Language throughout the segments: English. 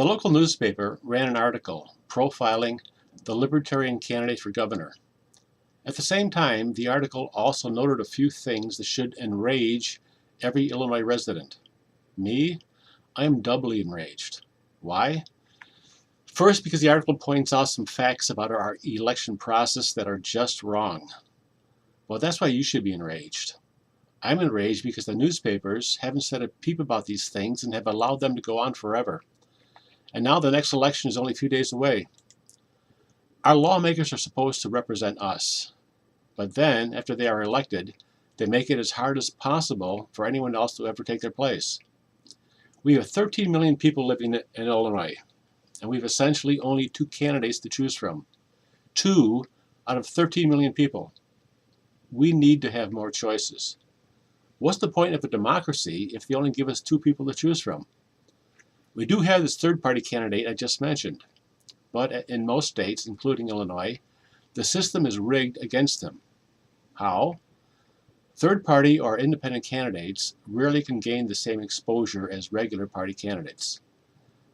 The local newspaper ran an article profiling the Libertarian candidate for governor. At the same time, the article also noted a few things that should enrage every Illinois resident. Me, I am doubly enraged. Why? First, because the article points out some facts about our election process that are just wrong. Well, that's why you should be enraged. I'm enraged because the newspapers haven't said a peep about these things and have allowed them to go on forever. And now the next election is only a few days away. Our lawmakers are supposed to represent us. But then, after they are elected, they make it as hard as possible for anyone else to ever take their place. We have 13 million people living in Illinois, and we have essentially only two candidates to choose from. 2 out of 13 million people. We need to have more choices. What's the point of a democracy if they only give us 2 people to choose from? We do have this third-party candidate I just mentioned, but in most states, including Illinois, the system is rigged against them. How? Third-party or independent candidates rarely can gain the same exposure as regular party candidates.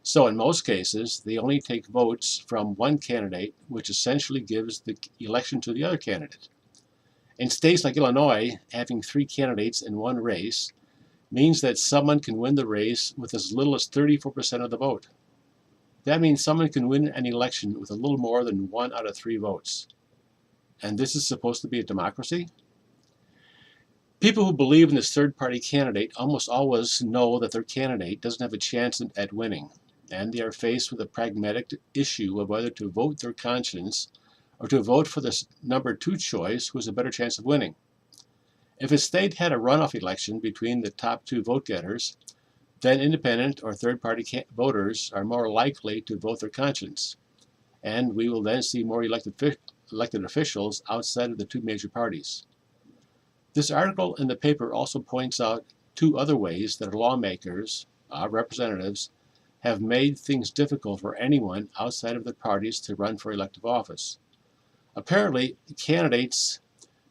So in most cases, they only take votes from one candidate, which essentially gives the election to the other candidate. In states like Illinois, having 3 candidates in one race means that someone can win the race with as little as 34% of the vote. That means someone can win an election with a little more than 1 out of 3 votes. And this is supposed to be a democracy? People who believe in this third-party candidate almost always know that their candidate doesn't have a chance at winning, and they are faced with a pragmatic issue of whether to vote their conscience or to vote for the number 2 choice who has a better chance of winning. If a state had a runoff election between the top 2 vote-getters, then independent or third-party voters are more likely to vote their conscience, and we will then see more elected officials outside of the 2 major parties. This article in the paper also points out 2 other ways that our lawmakers, our representatives, have made things difficult for anyone outside of the parties to run for elective office. Apparently, candidates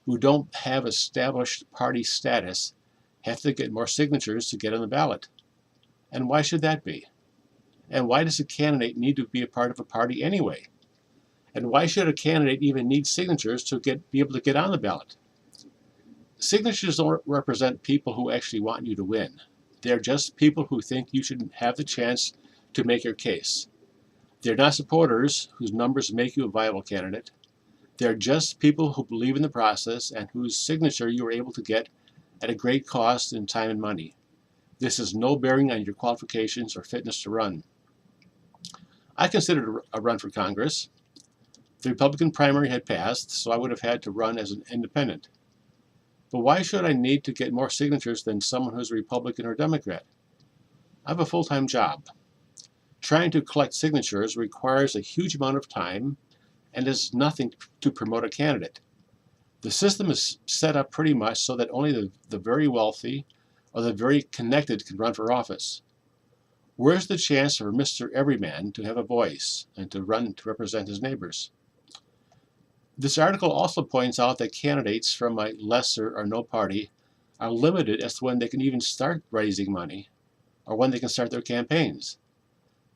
who don't have established party status have to get more signatures to get on the ballot. And why should that be? And why does a candidate need to be a part of a party anyway? And why should a candidate even need signatures to be able to get on the ballot? Signatures don't represent people who actually want you to win. They're just people who think you should have the chance to make your case. They're not supporters whose numbers make you a viable candidate. They're just people who believe in the process and whose signature you are able to get at a great cost in time and money. This has no bearing on your qualifications or fitness to run. I considered a run for Congress. The Republican primary had passed, so I would have had to run as an independent. But why should I need to get more signatures than someone who's a Republican or Democrat? I have a full-time job. Trying to collect signatures requires a huge amount of time and does nothing to promote a candidate. The system is set up pretty much so that only the very wealthy or the very connected can run for office. Where's the chance for Mr. Everyman to have a voice and to run to represent his neighbors? This article also points out that candidates from a lesser or no party are limited as to when they can even start raising money or when they can start their campaigns.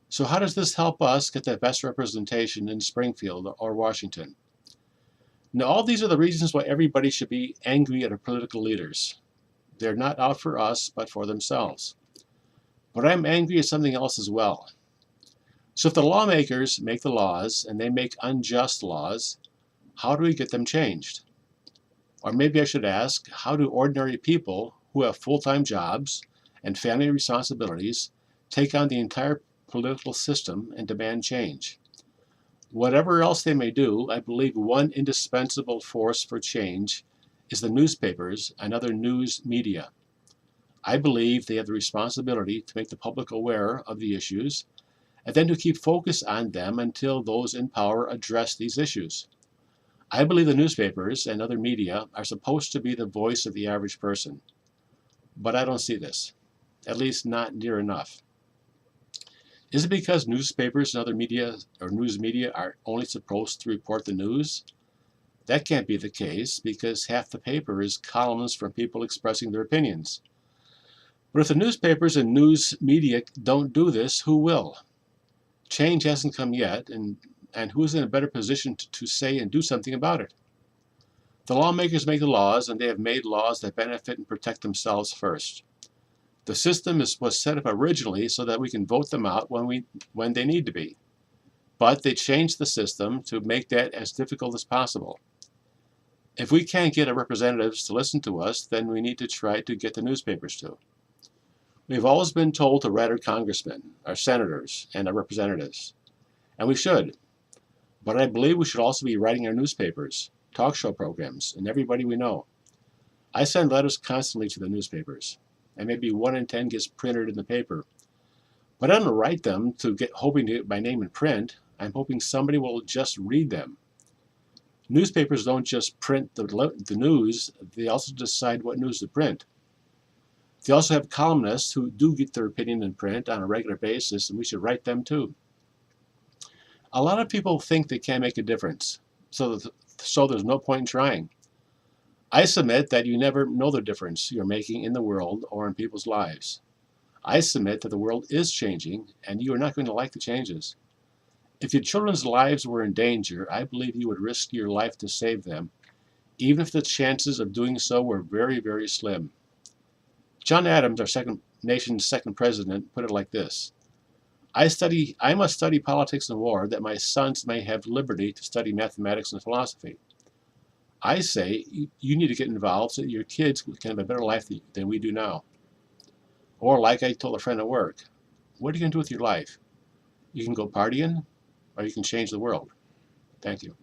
So how does this help us get the best representation in Springfield or Washington? Now, all these are the reasons why everybody should be angry at our political leaders. They're not out for us, but for themselves. But I'm angry at something else as well. So if the lawmakers make the laws and they make unjust laws, how do we get them changed? Or maybe I should ask, how do ordinary people who have full-time jobs and family responsibilities take on the entire political system and demand change? Whatever else they may do, I believe one indispensable force for change is the newspapers and other news media. I believe they have the responsibility to make the public aware of the issues and then to keep focus on them until those in power address these issues. I believe the newspapers and other media are supposed to be the voice of the average person. But I don't see this, at least not near enough. Is it because newspapers and other media or news media are only supposed to report the news? That can't be the case because half the paper is columns from people expressing their opinions. But if the newspapers and news media don't do this, who will? Change hasn't come yet, and who is in a better position to say and do something about it? The lawmakers make the laws, and they have made laws that benefit and protect themselves first. The system was set up originally so that we can vote them out when they need to be. But they changed the system to make that as difficult as possible. If we can't get our representatives to listen to us, then we need to try to get the newspapers to. We've always been told to write our congressmen, our senators, and our representatives. And we should. But I believe we should also be writing our newspapers, talk show programs, and everybody we know. I send letters constantly to the newspapers, and maybe 1 in 10 gets printed in the paper. But I don't write them hoping to get my name in print. I'm hoping somebody will just read them. Newspapers don't just print the news, they also decide what news to print. They also have columnists who do get their opinion in print on a regular basis, and we should write them too. A lot of people think they can't make a difference, so there's no point in trying. I submit that you never know the difference you're making in the world or in people's lives. I submit that the world is changing, and you are not going to like the changes. If your children's lives were in danger, I believe you would risk your life to save them, even if the chances of doing so were very, very slim. John Adams, our nation's second president, put it like this: I must study politics and war that my sons may have liberty to study mathematics and philosophy. I say you need to get involved so that your kids can have a better life than we do now. Or like I told a friend at work, what are you going to do with your life? You can go partying, or you can change the world. Thank you.